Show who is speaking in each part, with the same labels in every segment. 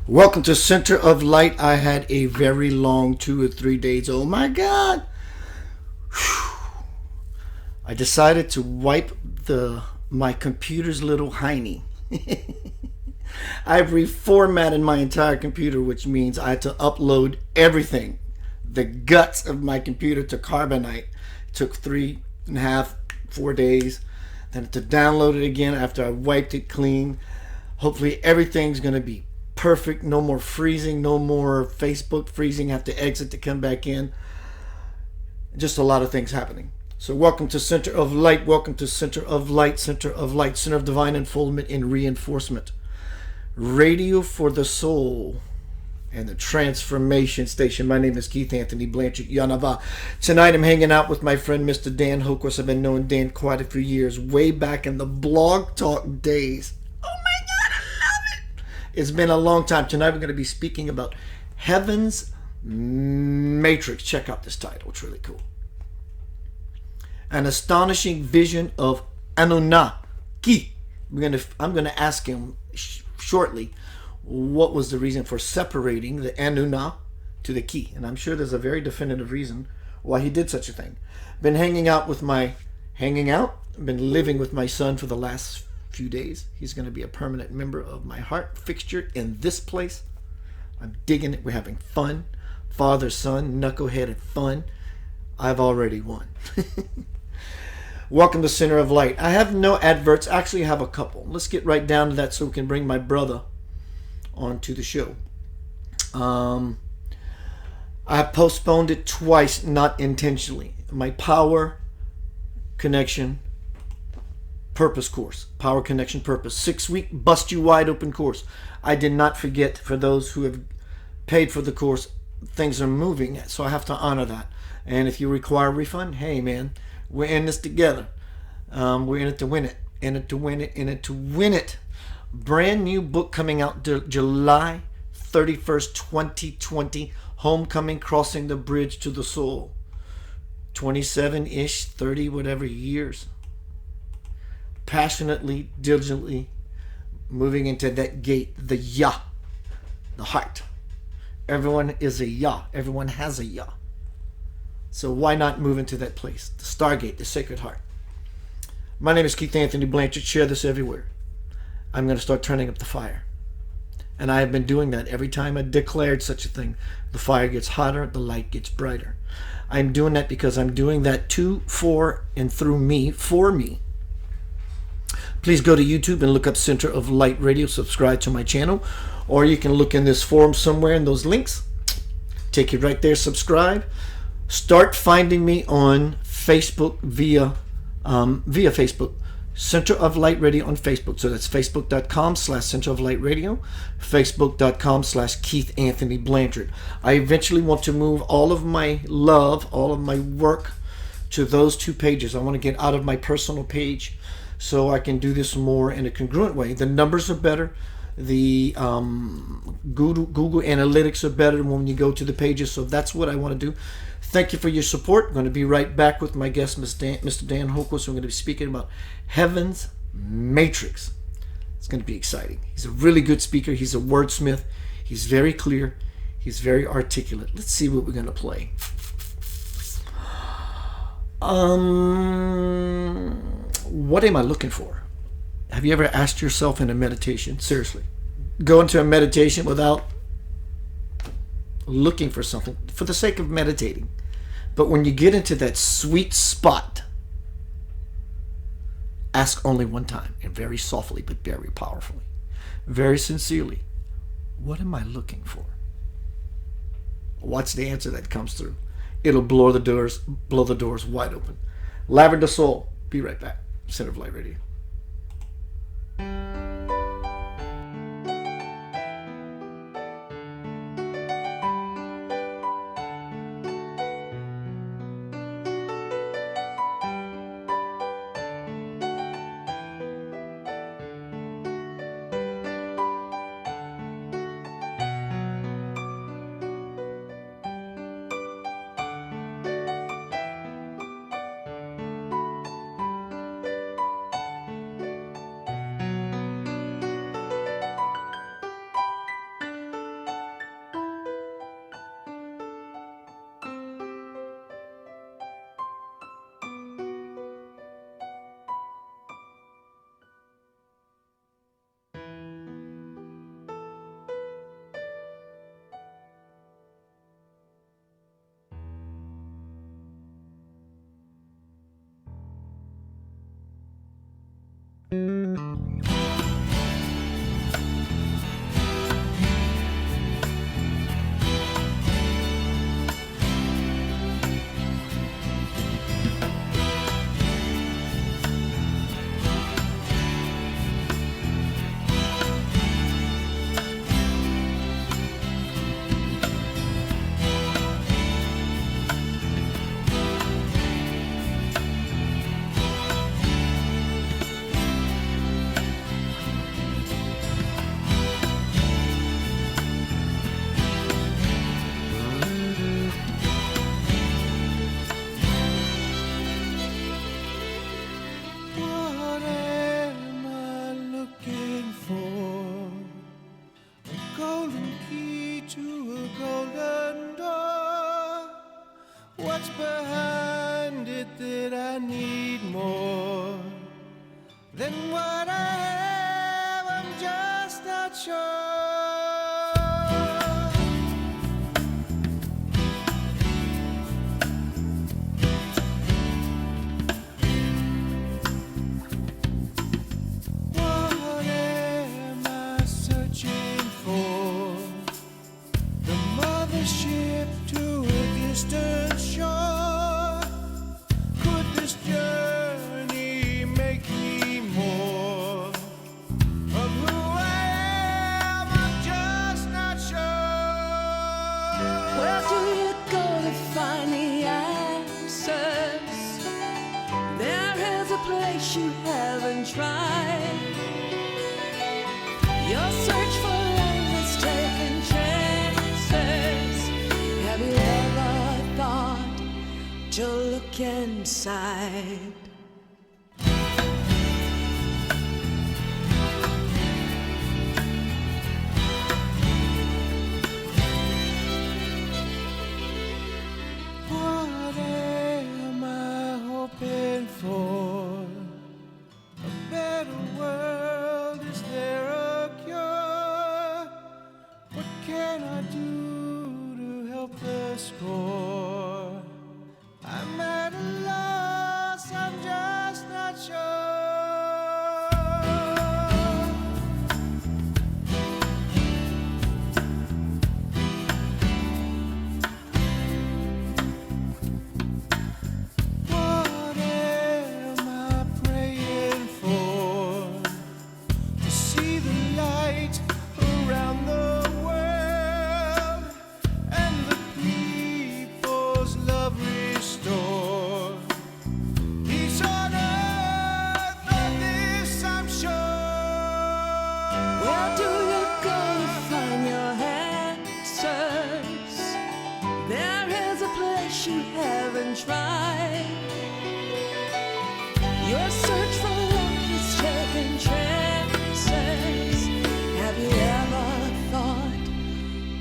Speaker 1: Welcome to Center of Light. I had a very long 2 or 3 days. Oh my God. Whew. I decided to wipe my computer's little hiney. I've reformatted my entire computer, which means I had to upload everything. The guts of my computer to Carbonite. It took 3.5, 4 days. Then to download it again after I wiped it clean. Hopefully everything's going to be perfect. No more freezing. No more Facebook freezing. Have to exit to come back in. Just a lot of things happening. So welcome to Center of Light. Welcome to Center of Light. Center of Light. Center of Divine Unfoldment and Reinforcement. Radio for the Soul and the Transformation Station. My name is Keith Anthony Blanchard Yanava. Tonight I'm hanging out with my friend Mr. Dan Hoquist. I've been knowing Dan quite a few years, way back in the Blog Talk days. Oh my God, I love it. It's been a long time. Tonight we're going to be speaking about Heaven's Matrix. Check out this title. It's really cool. An astonishing vision of Anunna-Ki. I'm going to ask him shortly what was the reason for separating the Anunna to the Ki, and I'm sure there's a very definitive reason why he did such a thing. Been been living with my son for the last few days. He's going to be a permanent member of my heart fixture in this place. I'm digging it. We're having fun. Father, son, knuckleheaded fun. I've already won. Welcome to Center of Light. I have no adverts. Actually, I have a couple. Let's get right down to that so we can bring my brother onto the show. I postponed it twice, not intentionally. My Power Connection Purpose course. Power Connection Purpose. 6-week bust you wide open course. I did not forget, for those who have paid for the course, things are moving, so I have to honor that. And if you require a refund, hey man, we're in this together. We're in it to win it. In it to win it. In it to win it. Brand new book coming out July 31st, 2020. Homecoming, Crossing the Bridge to the Soul. 27-ish, 30, whatever years. Passionately, diligently moving into that gate, the Yah, the heart. Everyone is a Yah. Everyone has a Yah. So why not move into that place? The Stargate, the Sacred Heart. My name is Keith Anthony Blanchard. Share this everywhere. I'm going to start turning up the fire. And I have been doing that every time I declared such a thing. The fire gets hotter, the light gets brighter. I'm doing that because I'm doing that to, for, and through me, for me. Please go to YouTube and look up Center of Light Radio. Subscribe to my channel. Or you can look in this forum somewhere in those links. Take you right there. Subscribe. Start finding me on Facebook via Facebook. Center of Light Radio on Facebook. So that's facebook.com/Center of Light Radio, facebook.com/Keith Anthony Blanchard. I eventually want to move all of my love, all of my work to those two pages. I want to get out of my personal page so I can do this more in a congruent way. The numbers are better. The Google Analytics are better when you go to the pages. So that's what I want to do. Thank you for your support. I'm going to be right back with my guest, Mr. Dan Hoquist. We're going to be speaking about Heaven's Matrix. It's going to be exciting. He's a really good speaker. He's a wordsmith. He's very clear. He's very articulate. Let's see what we're going to play. What am I looking for? Have you ever asked yourself in a meditation, seriously, go into a meditation without looking for something for the sake of meditating? But when you get into that sweet spot, ask only one time, and very softly but very powerfully, very sincerely, what am I looking for? Watch the answer that comes through. It'll blow the doors wide open. Lavender Soul. Be right back. Center of Light Radio.
Speaker 2: behind it that I need more than what I have, I'm just not sure. What am I searching for? The mothership to a distant shore. Could this journey make me more of who I am? I'm just not sure.
Speaker 3: Where do you go to find the answers? There is a place you haven't tried. Your search for love is taking chances. Have you ever thought to look inside?
Speaker 2: What am I hoping for? A better world, is there a cure? What can I do to help the score? I'm at a loss, I'm just not sure. What am I praying for? To see the light around the world and the people's love restored. Peace on earth, of this I'm sure.
Speaker 3: Where do you go to find your answers? There is a place you haven't tried. Your search for love is taking chances. Have you ever thought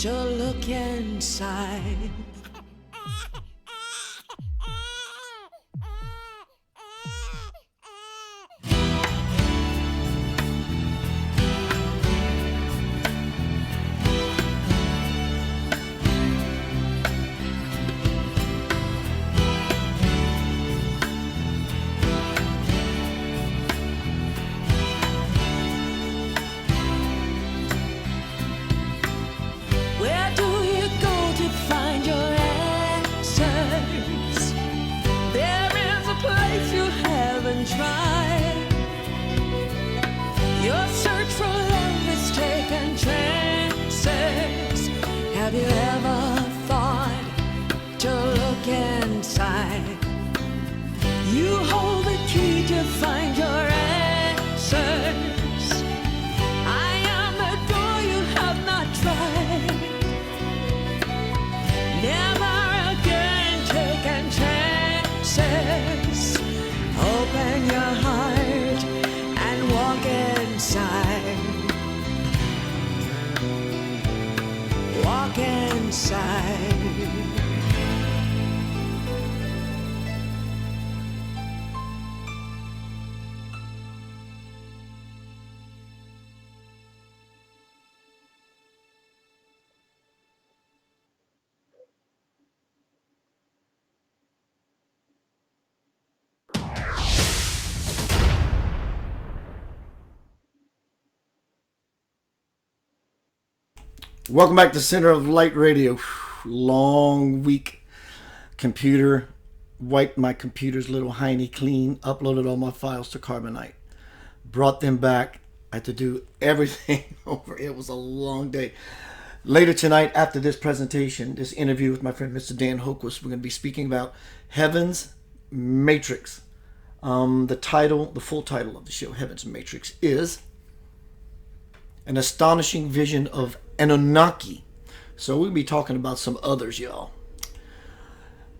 Speaker 3: to look inside? Where do you go to find your answers? There is a place you haven't tried. Your search for love is taking chances. Have you ever thought to look inside? You hold the key to find your answers. I am the door you have not tried. Never again taking chances. Open your heart and walk inside. Walk inside.
Speaker 1: Welcome back to Center of Light Radio. Long week. Computer. Wiped my computer's little hiney clean. Uploaded all my files to Carbonite. Brought them back. I had to do everything over. It was a long day. Later tonight, after this presentation, this interview with my friend Mr. Dan Hoquist, we're going to be speaking about Heaven's Matrix. The full title of the show, Heaven's Matrix, is An Astonishing Vision of Anunnaki. So we'll be talking about some others, y'all.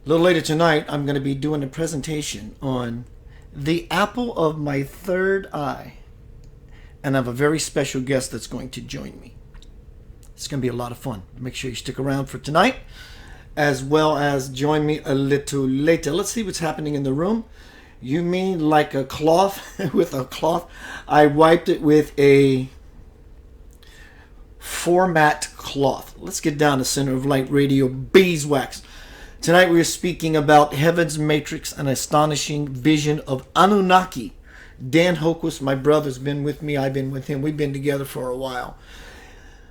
Speaker 1: A little later tonight, I'm going to be doing a presentation on the apple of my third eye. And I have a very special guest that's going to join me. It's going to be a lot of fun. Make sure you stick around for tonight. as well as join me a little later. Let's see what's happening in the room. You mean like a cloth? With a cloth? I wiped it with a format cloth. Let's get down to Center of Light Radio beeswax. Tonight we're speaking about Heaven's Matrix, an astonishing vision of Anunnaki. Dan Hoquist, my brother's been with me. I've been with him. We've been together for a while.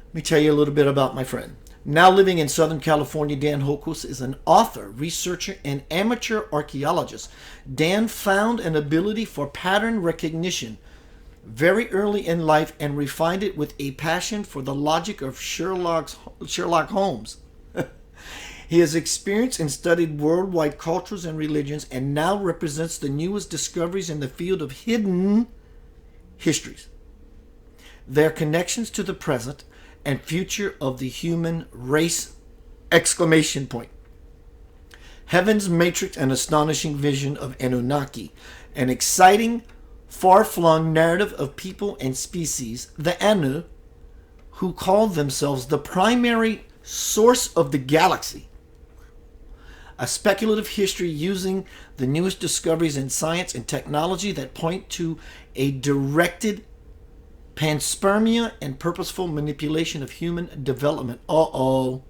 Speaker 1: Let me tell you a little bit about my friend. Now living in Southern California, Dan Hoquist is an author, researcher, and amateur archaeologist. Dan found an ability for pattern recognition very early in life and refined it with a passion for the logic of Sherlock Holmes. He has experienced and studied worldwide cultures and religions and now represents the newest discoveries in the field of hidden histories, their connections to the present and future of the human race! Exclamation point. Heaven's Matrix, an astonishing vision of Anunnaki, an exciting, far-flung narrative of people and species, the Anu, who call themselves the primary source of the galaxy. A speculative history using the newest discoveries in science and technology that point to a directed panspermia and purposeful manipulation of human development. Uh-oh.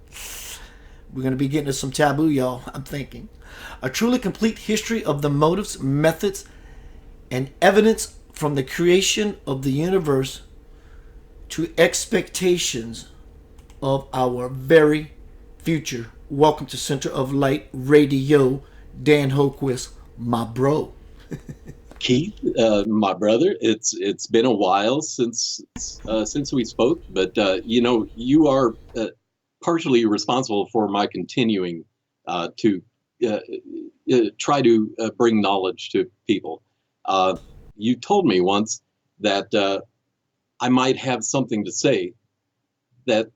Speaker 1: We're going to be getting to some taboo, y'all, I'm thinking. A truly complete history of the motives, methods, and evidence from the creation of the universe to expectations of our very future. Welcome to Center of Light Radio, Dan Hoquist, my bro.
Speaker 4: Keith, my brother, it's been a while since we spoke, but you are partially responsible for my continuing to try to bring knowledge to people. You told me once that I might have something to say that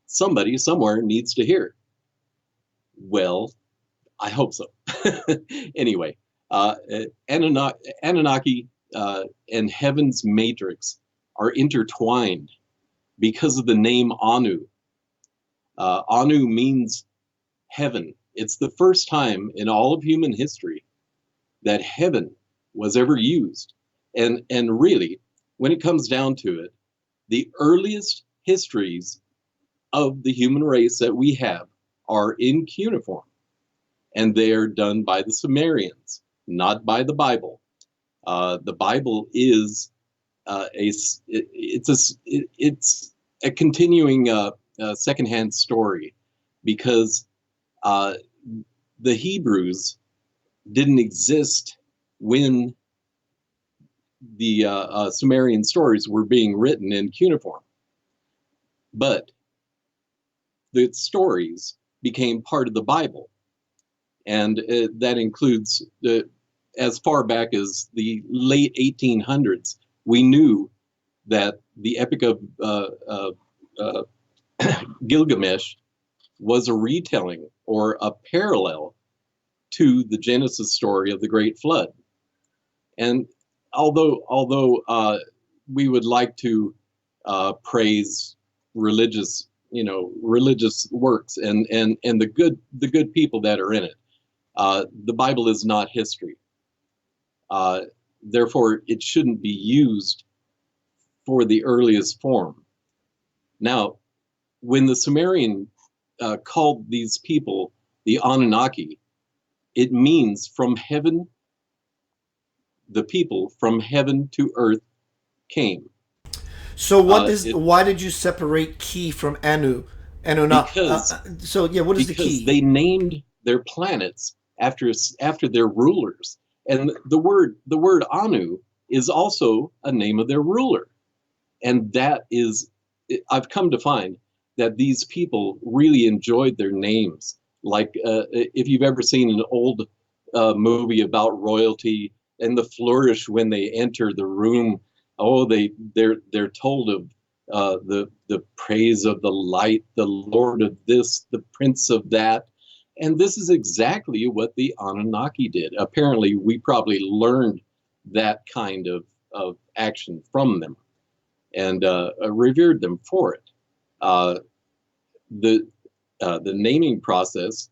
Speaker 4: somebody somewhere needs to hear. Well, I hope so. Anyway, Anunnaki and Heaven's Matrix are intertwined because of the name Anu. Anu means heaven. It's the first time in all of human history that heaven was ever used. And really, when it comes down to it, the earliest histories of the human race that we have are in cuneiform. And they are done by the Sumerians, not by the Bible. The Bible is it's a continuing secondhand story, because the Hebrews didn't exist when the Sumerian stories were being written in cuneiform, but the stories became part of the Bible. And that includes, as far back as the late 1800s, we knew that the Epic of Gilgamesh was a retelling or a parallel to the Genesis story of the Great Flood. And although we would like to praise religious works and the good people that are in it, the Bible is not history. Therefore, it shouldn't be used for the earliest form. Now, when the Sumerian called these people the Anunnaki, it means from heaven, the people from heaven to earth came.
Speaker 1: So why did you separate Ki from Anu? Anunnaki. What is the key?
Speaker 4: Because they named their planets after their rulers. And the word Anu is also a name of their ruler. And that is, I've come to find that these people really enjoyed their names. Like if you've ever seen an old movie about royalty and the flourish when they enter the room, they're told of the praise of the light, the Lord of this, the Prince of that. And this is exactly what the Anunnaki did. Apparently, we probably learned that kind of action from them and revered them for it. The naming process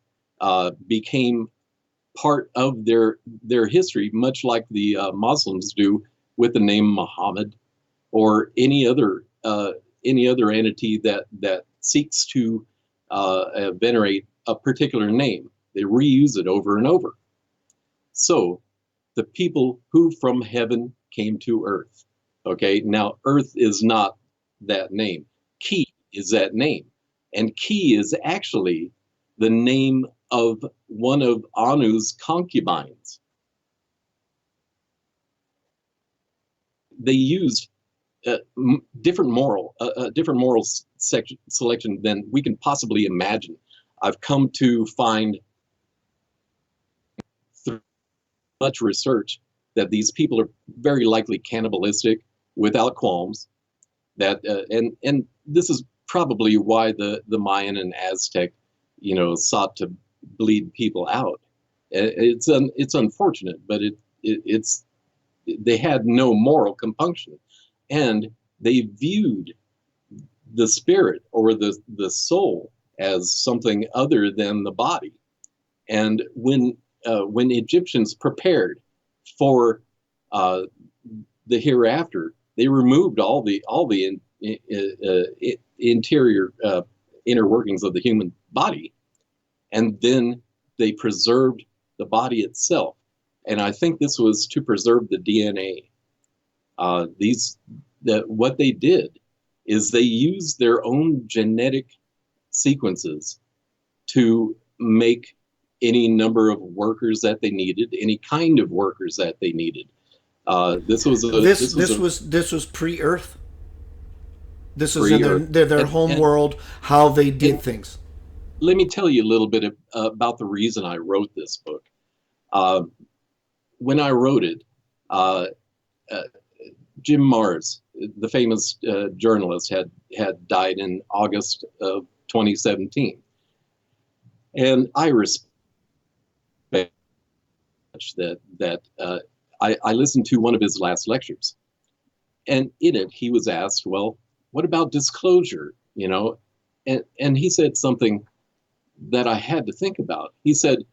Speaker 4: became part of their history, much like the Muslims do with the name Muhammad, or any other entity that seeks to venerate a particular name. They reuse it over and over. So the people who from heaven came to earth. Okay, now earth is not that name. Ki is that name. And Ki is actually the name of one of Anu's concubines. They used different moral selection than we can possibly imagine. I've come to find through much research that these people are very likely cannibalistic without qualms. That and this is probably why the Mayan and Aztec, sought to bleed people out. It's unfortunate, but it's they had no moral compunction, and they viewed the spirit or the soul as something other than the body. And when Egyptians prepared for the hereafter, they removed all the interior inner workings of the human body, and then they preserved the body itself. And I think this was to preserve the DNA. What they did is they used their own genetic sequences to make any number of workers that they needed, any kind of workers that they needed. This was
Speaker 1: pre-Earth. This is in their home world, how they did things.
Speaker 4: Let me tell you a little bit about the reason I wrote this book. When I wrote it, Jim Marrs, the famous journalist, had died in August of 2017, and I respect that I listened to one of his last lectures, and in it he was asked, "Well, what about disclosure?" And he said something that I had to think about. He said,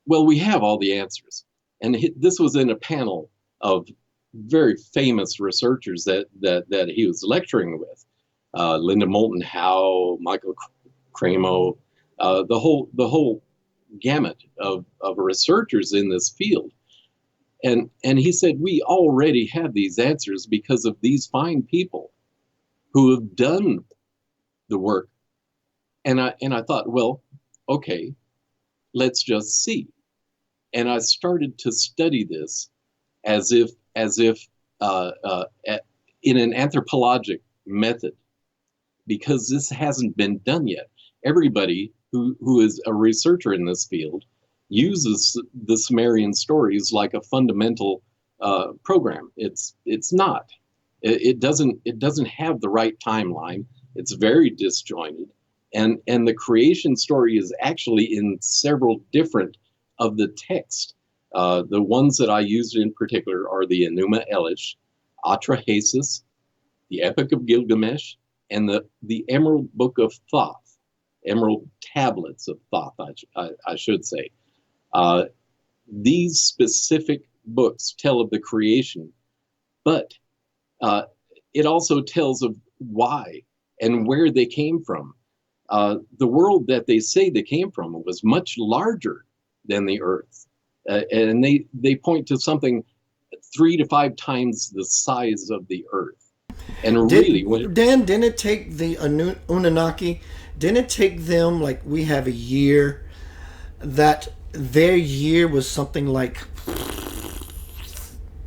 Speaker 4: "Well, we have all the answers." And this was in a panel of very famous researchers that he was lecturing with, Linda Moulton Howe, Michael Cremo, the whole gamut of researchers in this field. And he said, we already have these answers because of these fine people who have done the work. And I thought, well, okay, let's just see. And I started to study this as if in an anthropologic method, because this hasn't been done yet. Everybody who is a researcher in this field uses the Sumerian stories like a fundamental program. It's not. It doesn't have the right timeline. It's very disjointed, and the creation story is actually in several different of the text. The ones that I used in particular are the Enuma Elish, Atrahasis, the Epic of Gilgamesh, and the Emerald Book of Thoth, Emerald Tablets of Thoth, I should say. These specific books tell of the creation, but it also tells of why and where they came from. The world that they say they came from was much larger than the Earth. And they point to something 3 to 5 times the size of the Earth. And
Speaker 1: Dan, didn't it take the Anunnaki, didn't it take them, like we have a year, that their year was something like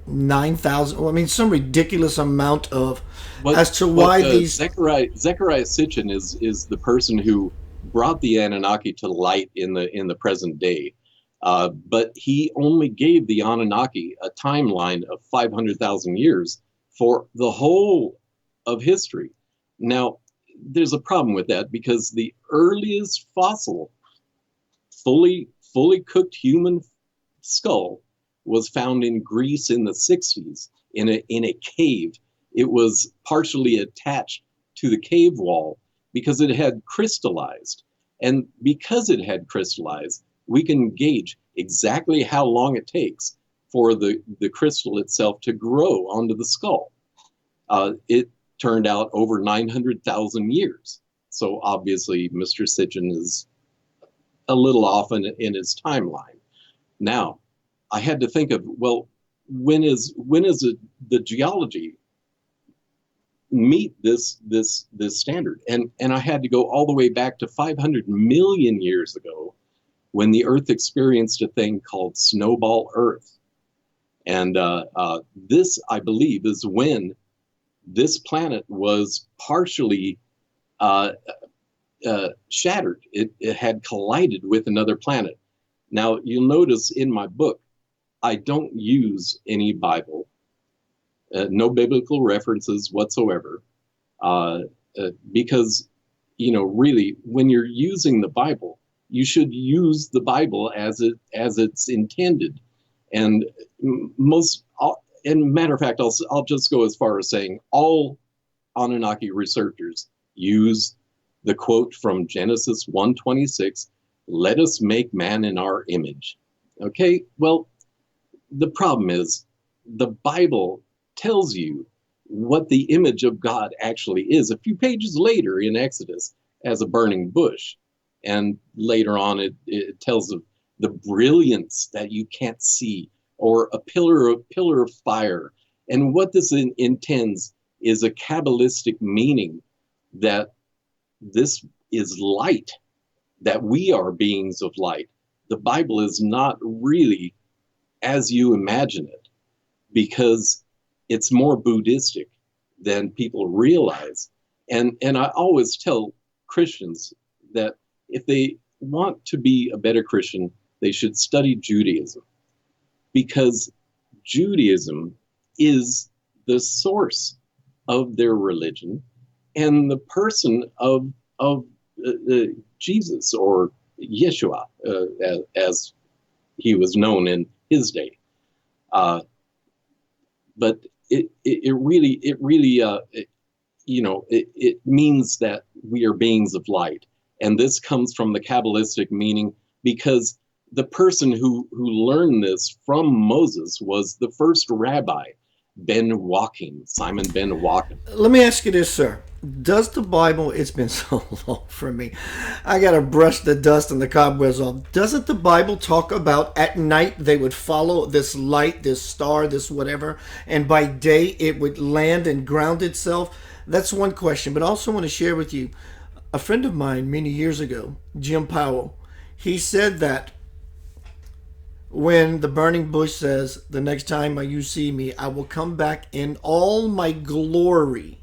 Speaker 1: 9,000, I mean, some ridiculous amount of,
Speaker 4: Zechariah Sitchin is the person who brought the Anunnaki to light in the present day. But he only gave the Anunnaki a timeline of 500,000 years for the whole of history. Now, there's a problem with that because the earliest fossil, fully cooked human skull was found in Greece in the 60s in a cave. It was partially attached to the cave wall because it had crystallized. And because it had crystallized, we can gauge exactly how long it takes for the crystal itself to grow onto the skull. It turned out over 900,000 years. So obviously, Mr. Sitchin is a little off in his timeline. Now, I had to think of, well, when is the geology meet this standard? And I had to go all the way back to 500 million years ago, when the Earth experienced a thing called Snowball Earth. And this, I believe, is when this planet was partially shattered. It had collided with another planet. Now, you'll notice in my book, I don't use any Bible, no biblical references whatsoever, because, really, when you're using the Bible, you should use the Bible as it's intended. And matter of fact, I'll just go as far as saying all Anunnaki researchers use the quote from Genesis 1:26, "Let us make man in our image." Okay, well, the problem is the Bible tells you what the image of God actually is a few pages later in Exodus as a burning bush. And later on, it tells of the brilliance that you can't see, or a pillar of fire. And what this intends is a Kabbalistic meaning that this is light, that we are beings of light. The Bible is not really as you imagine it, because it's more Buddhistic than people realize. And I always tell Christians that if they want to be a better Christian, they should study Judaism, because Judaism is the source of their religion and the person of Jesus, or Yeshua, as he was known in his day. But it means that we are beings of light. And this comes from the Kabbalistic meaning, because the person who learned this from Moses was the first rabbi, Simon ben Joachim.
Speaker 1: Let me ask you this, sir. Does the Bible, it's been so long for me, I got to brush the dust and the cobwebs off. Doesn't the Bible talk about at night they would follow this light, this star, this whatever, and by day it would land and ground itself? That's one question. But I also want to share with you, a friend of mine many years ago, Jim Powell, he said that when the burning bush says, "The next time you see me, I will come back in all my glory."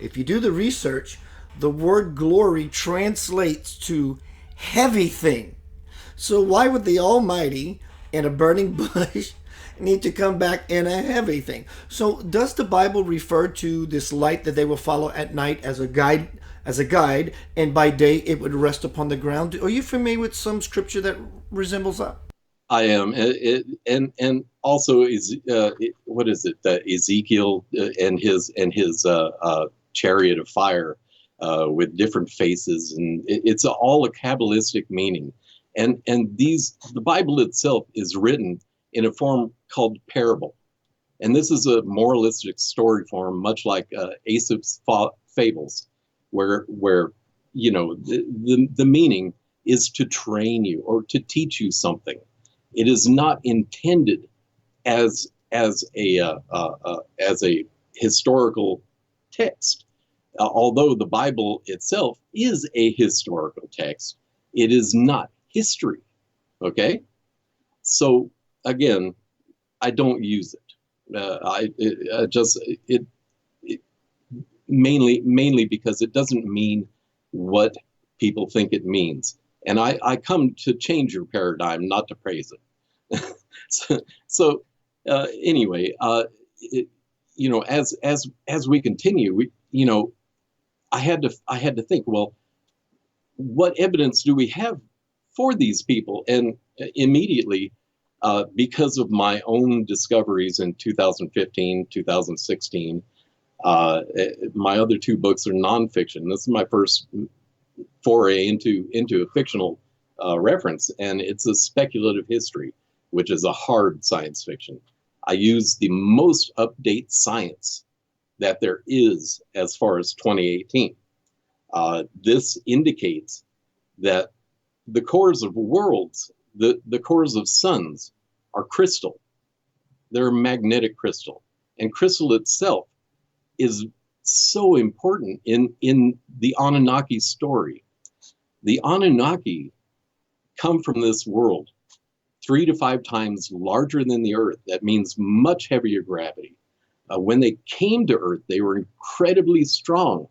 Speaker 1: If you do the research, the word glory translates to heavy thing. So why would the Almighty in a burning bush need to come back in a heavy thing? So does the Bible refer to this light that they will follow at night as a guide, and by day it would rest upon the ground? Are you familiar with some scripture that resembles that?
Speaker 4: I am, and also what is it? Ezekiel and his chariot of fire with different faces, and it's all a Kabbalistic meaning. And the Bible itself is written in a form called parable, and this is a moralistic story form, much like Aesop's fables, where the meaning is to train you or to teach you something. It is not intended as a historical text. Although the Bible itself is a historical text, it is not history. Okay, so again, I don't use it. Mainly because it doesn't mean what people think it means. And I come to change your paradigm, not to praise it. Anyway, as we continue, I had to think, well, what evidence do we have for these people? And immediately, because of my own discoveries in 2015, 2016, my other two books are nonfiction. This is my first foray into a fictional reference, and it's a speculative history, which is a hard science fiction. I use the most up-to-date science that there is as far as 2018. This indicates that the cores of worlds, the cores of suns, are crystal. They're magnetic crystal. And crystal itself is so important in the Anunnaki story. The Anunnaki come from this world 3 to 5 times larger than the Earth. That means much heavier gravity. When they came to Earth, they were incredibly strong.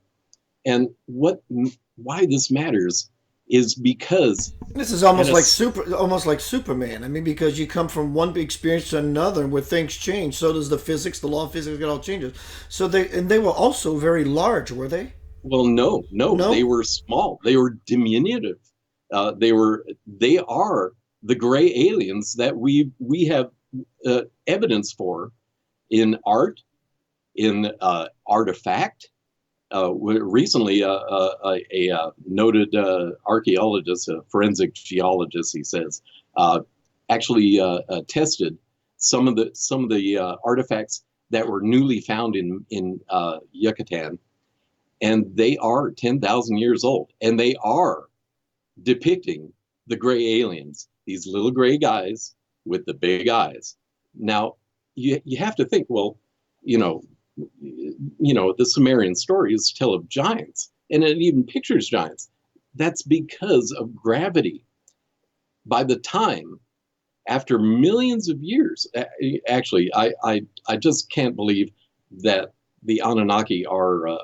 Speaker 4: And why this matters is because
Speaker 1: this is almost like Superman. I mean, because you come from one experience to another, where things change. So does the physics, the law of physics, it all changes. So they were also very large, were they?
Speaker 4: Well, no, they were small. They were diminutive. They are the gray aliens that we have evidence for in art, in artifact. Recently, a noted archaeologist, a forensic geologist, he says, actually tested some of the artifacts that were newly found in Yucatan, and they are 10,000 years old, and they are depicting the gray aliens, these little gray guys with the big eyes. Now, you have to think, well, the Sumerian stories tell of giants, and it even pictures giants. That's because of gravity. By the time, after millions of years, actually, I just can't believe that the Anunnaki are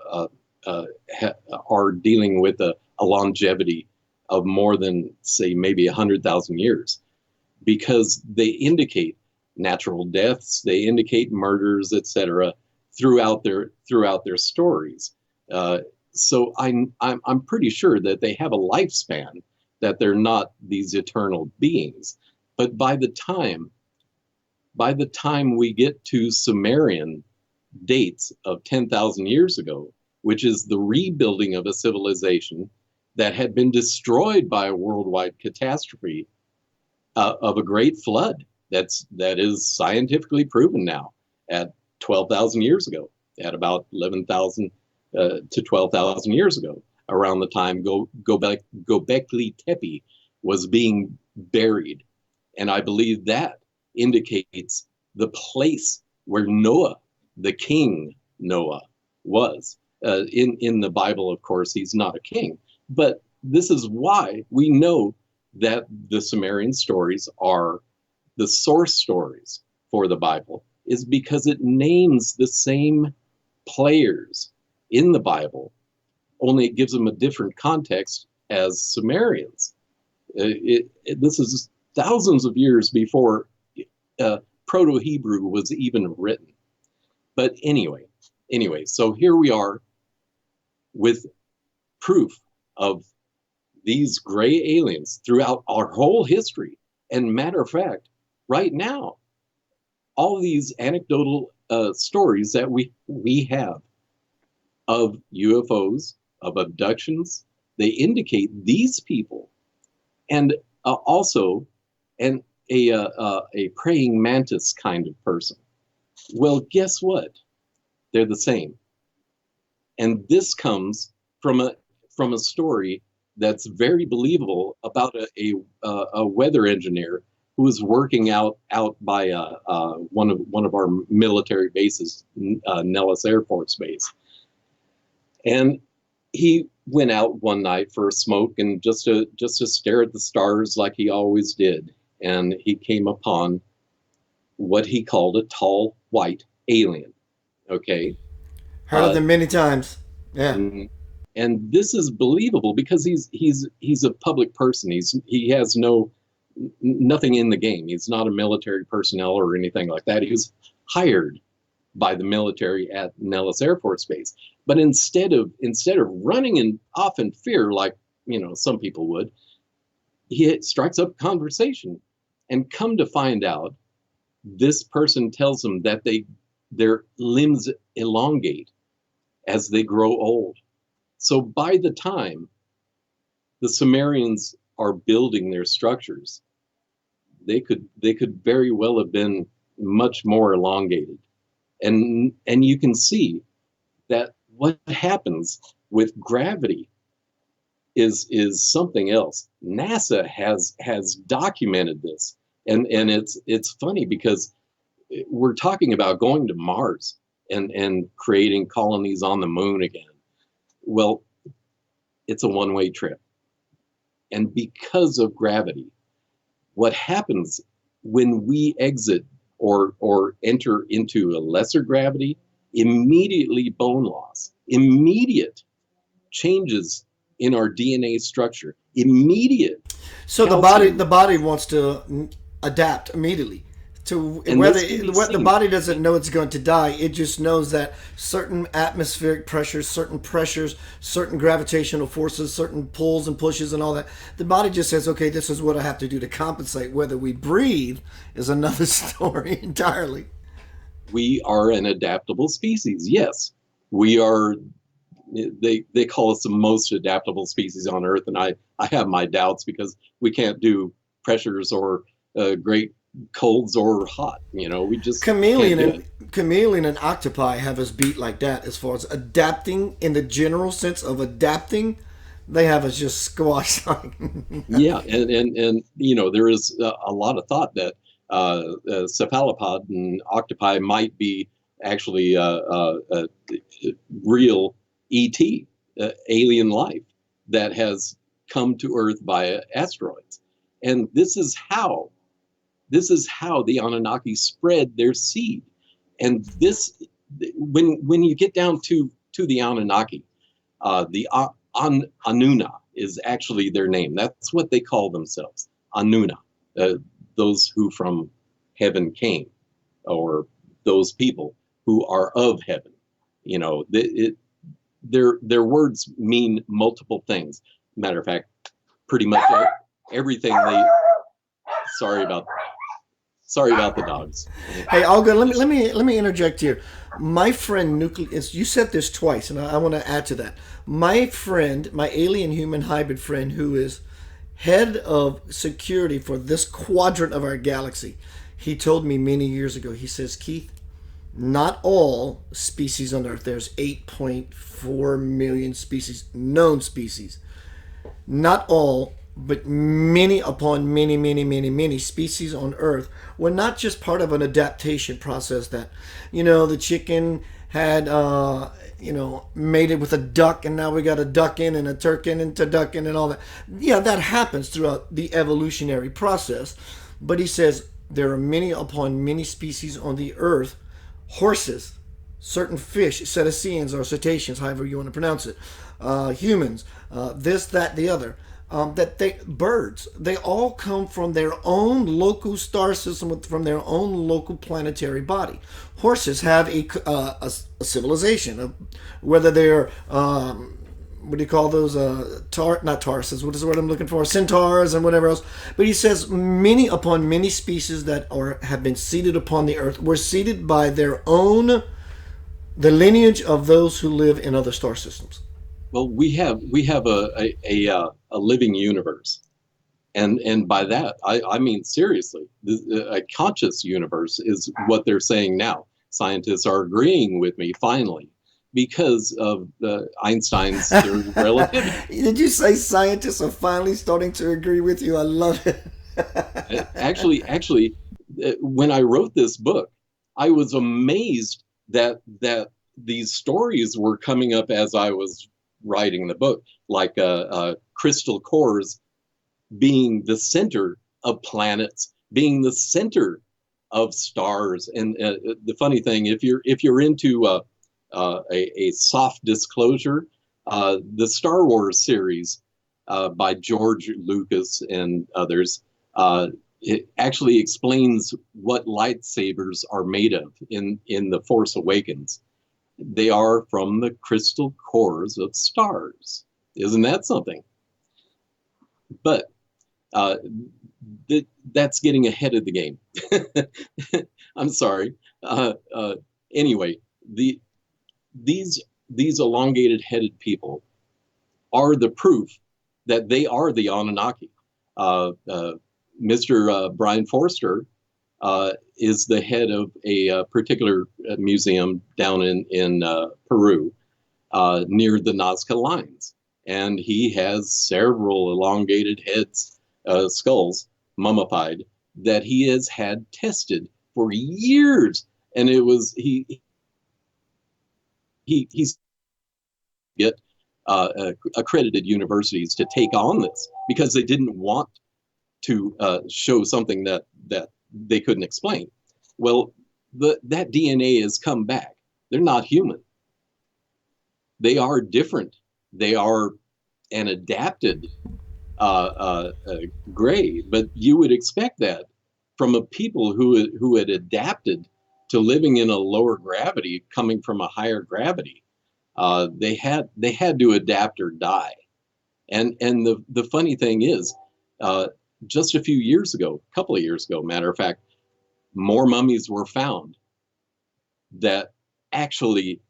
Speaker 4: dealing with a longevity of more than, say, maybe 100,000 years, because they indicate natural deaths, they indicate murders, etc., throughout their stories. So I'm pretty sure that they have a lifespan, that they're not these eternal beings. But by the time we get to Sumerian dates of 10,000 years ago, which is the rebuilding of a civilization that had been destroyed by a worldwide catastrophe of a great flood, that is scientifically proven now at 12,000 years ago, at about 11,000 to 12,000 years ago, around the time Göbekli Tepe was being buried. And I believe that indicates the place where Noah, the king Noah, was. In the Bible, of course, he's not a king. But this is why we know that the Sumerian stories are the source stories for the Bible, is because it names the same players in the Bible, only it gives them a different context as Sumerians. This is thousands of years before Proto-Hebrew was even written. But anyway, so here we are with proof of these gray aliens throughout our whole history. And matter of fact, right now, all these anecdotal stories that we have of UFOs, of abductions, they indicate these people, and also a praying mantis kind of person. Well, guess what? They're the same. And this comes from a story that's very believable about a weather engineer who was working out by one of our military bases, Nellis Air Force Base. And he went out one night for a smoke and just to stare at the stars like he always did. And he came upon what he called a tall white alien. Okay.
Speaker 1: Heard of them many times. Yeah.
Speaker 4: And this is believable because he's a public person. He has nothing in the game. He's not a military personnel or anything like that. He was hired by the military at Nellis Air Force Base. But instead of running off in fear like some people would, he strikes up a conversation, and come to find out, this person tells him that their limbs elongate as they grow old. So by the time the Sumerians are building their structures, they could very well have been much more elongated. And you can see that what happens with gravity is something else. NASA has documented this, and it's funny because we're talking about going to Mars and creating colonies on the moon again. Well, it's a one-way trip. And because of gravity, what happens when we exit or enter into a lesser gravity, immediately bone loss, immediate changes in our DNA structure, immediate.
Speaker 1: So
Speaker 4: calcium.
Speaker 1: the body wants to adapt immediately to
Speaker 4: And
Speaker 1: whether
Speaker 4: this can be
Speaker 1: the
Speaker 4: seen.
Speaker 1: body doesn't know it's going to die. It just knows that certain atmospheric pressures, certain gravitational forces, certain pulls and pushes and all that. The body just says, okay, this is what I have to do to compensate. Whether we breathe is another story entirely.
Speaker 4: We are an adaptable species. Yes, we are. They call us the most adaptable species on Earth, and I have my doubts because we can't do pressures or great colds or hot. We just
Speaker 1: Chameleon
Speaker 4: can't do
Speaker 1: and chameleon and octopi have us beat like that as far as adapting in the general sense of adapting. They have us just squashed.
Speaker 4: Yeah, and there is a lot of thought that cephalopod and octopi might be actually real ET, alien life that has come to Earth via asteroids. And this is how the Anunnaki spread their seed. And this, when you get down to the Anunnaki, the Anunna is actually their name. That's what they call themselves, Anunna, those who from heaven came, or those people who are of heaven. Their words mean multiple things. Matter of fact, pretty much everything they. Sorry about the dogs.
Speaker 1: Hey, all good. Let me interject here. My friend Nucleus, you said this twice, and I want to add to that. My friend, my alien human hybrid friend, who is head of security for this quadrant of our galaxy, he told me many years ago. He says, Keith, not all species on Earth. There's 8.4 million species, known species. Not all, but many upon many species on Earth were not just part of an adaptation process that, the chicken had, mated with a duck, and now we got a duckin and a turkin and turducken and all that. Yeah, that happens throughout the evolutionary process. But he says there are many upon many species on the Earth. Horses, certain fish, cetaceans or cetaceans, however you want to pronounce it, humans, this, that, the other, birds, they all come from their own local star system, from their own local planetary body. Horses have a civilization, whether they're what do you call those? Not Tarsus. What is the word I'm looking for? Centaurs and whatever else. But he says many upon many species that have been seeded upon the Earth were seeded by their own, the lineage of those who live in other star systems.
Speaker 4: Well, we have a living universe, and by that I mean seriously, a conscious universe is what they're saying now. Scientists are agreeing with me finally, because of Einstein's theory of relativity.
Speaker 1: Did you say scientists are finally starting to agree with you? I love it.
Speaker 4: Actually, when I wrote this book, I was amazed that these stories were coming up as I was writing the book, like crystal cores being the center of planets, being the center of stars. And the funny thing, if you're into a soft disclosure, the Star Wars series by George Lucas and others, it actually explains what lightsabers are made of in The Force Awakens. They are from the crystal cores of stars. Isn't that something? But that's getting ahead of the game. I'm sorry. Anyway, these elongated headed people are the proof that they are the Anunnaki. Mr. Brian Forster is the head of a particular museum down in Peru near the Nazca lines. And he has several elongated heads, skulls, mummified, that he has had tested for years. And it was, he's get accredited universities to take on this because they didn't want to show something that they couldn't explain. Well, that DNA has come back. They're not human. They are different. They are an adapted gray, but you would expect that from a people who had adapted to living in a lower gravity, coming from a higher gravity. They had to adapt or die. And the funny thing is, just a few years ago, a couple of years ago, matter of fact, more mummies were found that actually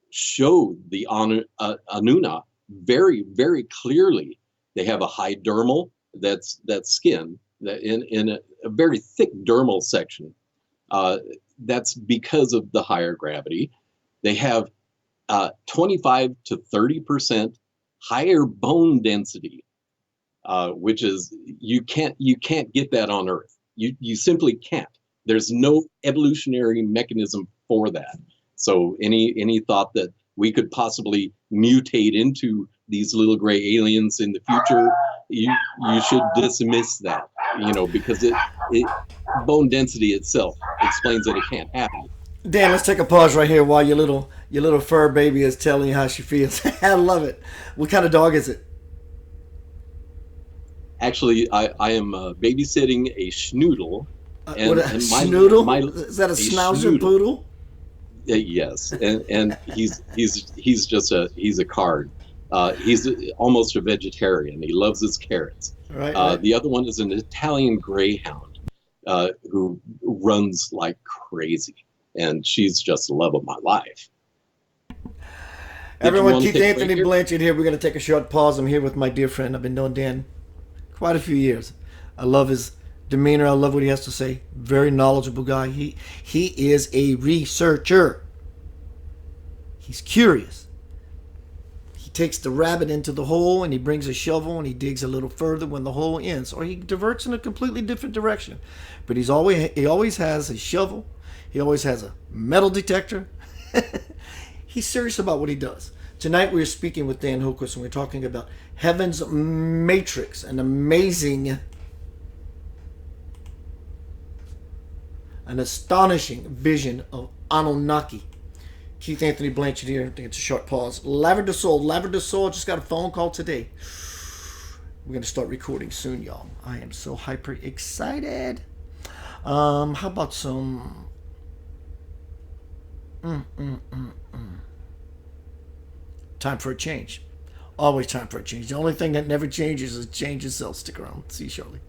Speaker 4: showed the Anunna very, very clearly. They have a high dermal, that's skin, that in a very thick dermal section. That's because of the higher gravity. They have 25 to 30% higher bone density, which is you can't get that on Earth. You simply can't. There's no evolutionary mechanism for that. So any thought that we could possibly mutate into these little gray aliens in the future, you should dismiss that, because it bone density itself explains that it can't happen.
Speaker 1: Dan, let's take a pause right here while your little fur baby is telling you how she feels. I love it. What kind of dog is it?
Speaker 4: Actually, I am babysitting a schnoodle.
Speaker 1: And schnoodle? Is that a schnauzer poodle?
Speaker 4: Yes, and he's just a card. He's almost a vegetarian. He loves his carrots.
Speaker 1: Right.
Speaker 4: The other one is an Italian greyhound who runs like crazy, and she's just the love of my life.
Speaker 1: Everyone, Keith Anthony Blanchard here. We're going to take a short pause. I'm here with my dear friend. I've been knowing Dan quite a few years. I love his demeanor. I love what he has to say. Very knowledgeable guy. He is a researcher. He's curious. He takes the rabbit into the hole and he brings a shovel and he digs a little further when the hole ends, or he diverts in a completely different direction. But he always has a shovel. He always has a metal detector. He's serious about what he does. Tonight we're speaking with Dan Hoquist and we're talking about Heaven's Matrix, an amazing, an astonishing vision of Anunnaki. Keith Anthony Blanchard here. I think it's a short pause. Lavender Soul just got a phone call today. We're going to start recording soon, y'all. I am so hyper excited. How about some... Time for a change. Always time for a change. The only thing that never changes is change itself. Stick around. See you shortly.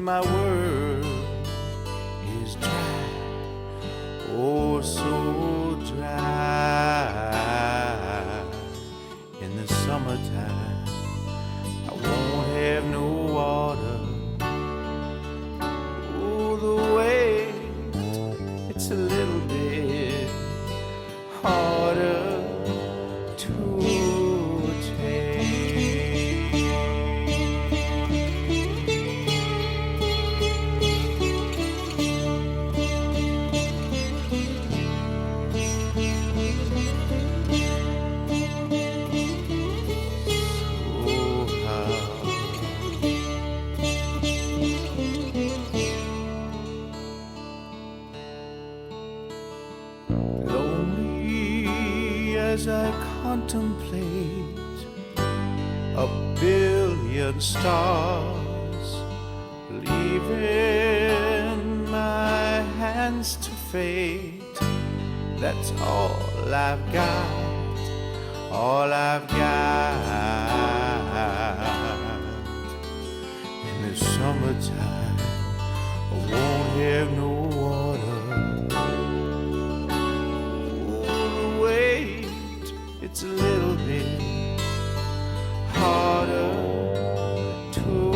Speaker 2: My world is dry, oh so dry. In the summertime I won't have no water. Oh, the wait, it's a little bit harder to take. as I contemplate a billion stars, leaving my hands to fate. That's all I've got, all I've got. In the summertime, I won't have no water. Oh, wait, it's a little bit harder to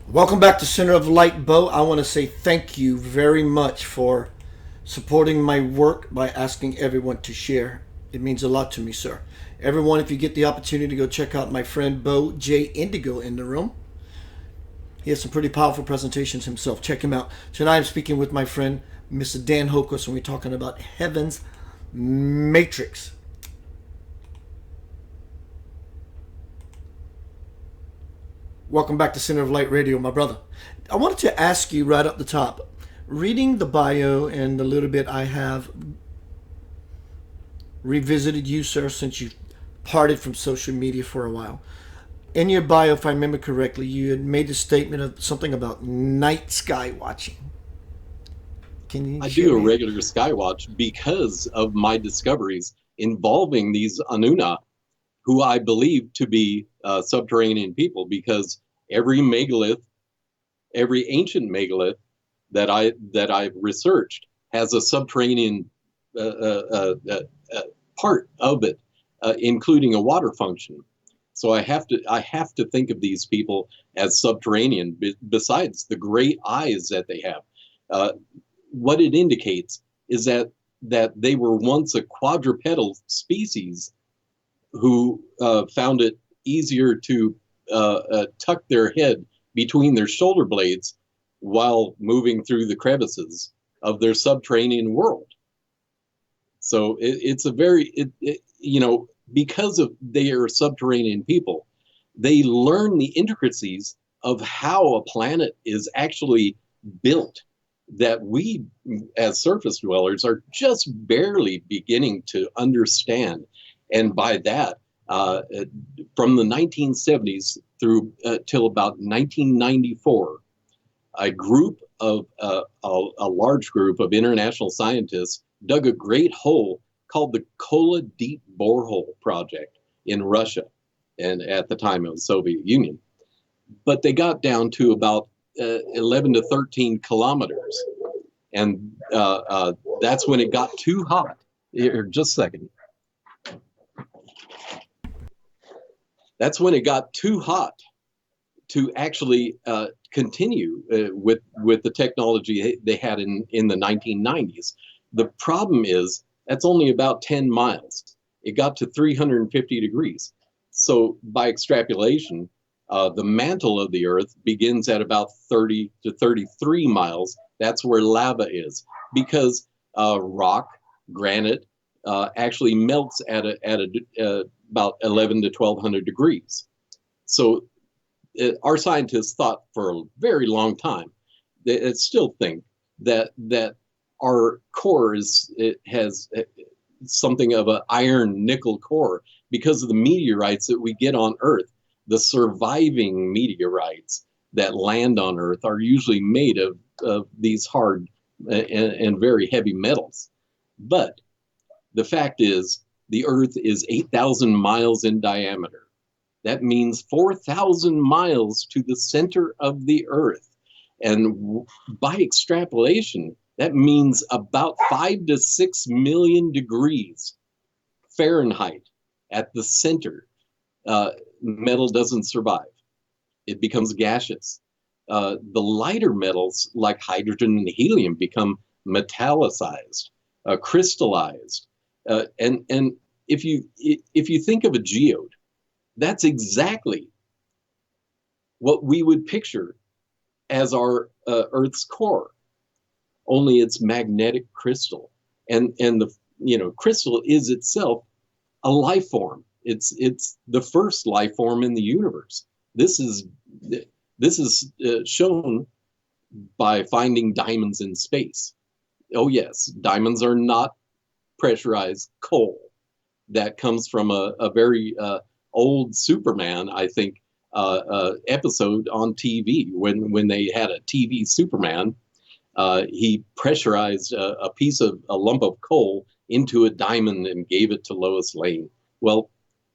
Speaker 1: Welcome back to Center of Light, Bo. I want to say thank you very much for supporting my work by asking everyone to share. It means a lot to me, sir. Everyone, if you get the opportunity to go check out my friend Bo J. Indigo in the room. He has some pretty powerful presentations himself. Check him out. Tonight I'm speaking with my friend, Mr. Dan Hoquist, and we're talking about Heaven's Matrix. Welcome back to Center of Light Radio, my brother. I wanted to ask you right up the top, reading the bio and the little bit I have revisited you, sir, since you've parted from social media for a while. In your bio, if I remember correctly, you had made a statement of something about night sky watching. Can you?
Speaker 4: I do a regular sky watch because of my discoveries involving these Anunna, who I believe to be subterranean people, because every megalith, every ancient megalith that I've researched has a subterranean part of it, including a water function. So I have to think of these people as subterranean. Besides the great eyes that they have, what it indicates is that they were once a quadrupedal species who found it easier to tuck their head between their shoulder blades while moving through the crevices of their subterranean world. So it's a very, because of they are subterranean people, they learn the intricacies of how a planet is actually built that we as surface dwellers are just barely beginning to understand. And by that, from the 1970s through till about 1994, a large group of international scientists dug a great hole called the Kola Deep Borehole Project in Russia, and at the time it was Soviet Union. But they got down to about 11 to 13 kilometers, and that's when it got too hot. Here, just a second. That's when it got too hot to actually continue with the technology they had in the 1990s. The problem is that's only about 10 miles. It got to 350 degrees. So by extrapolation, the mantle of the Earth begins at about 30 to 33 miles. That's where lava is, because rock, granite, actually melts at about 11 to 1200 degrees. So our scientists thought for a very long time, they still think that our core has something of an iron nickel core because of the meteorites that we get on Earth. The surviving meteorites that land on Earth are usually made of these hard and very heavy metals. But the fact is, the Earth is 8,000 miles in diameter. That means 4,000 miles to the center of the Earth. And by extrapolation, that means about 5 to 6 million degrees Fahrenheit at the center. Metal doesn't survive. It becomes gaseous. The lighter metals like hydrogen and helium become metallicized, crystallized. And if you think of a geode, that's exactly what we would picture as our Earth's core. Only it's magnetic crystal, and the crystal is itself a life form. It's the first life form in the universe. This is shown by finding diamonds in space. Oh yes, diamonds are not pressurized coal. That comes from a very old Superman, I think, episode on TV when they had a TV Superman. He pressurized a lump of coal into a diamond and gave it to Lois Lane. Well,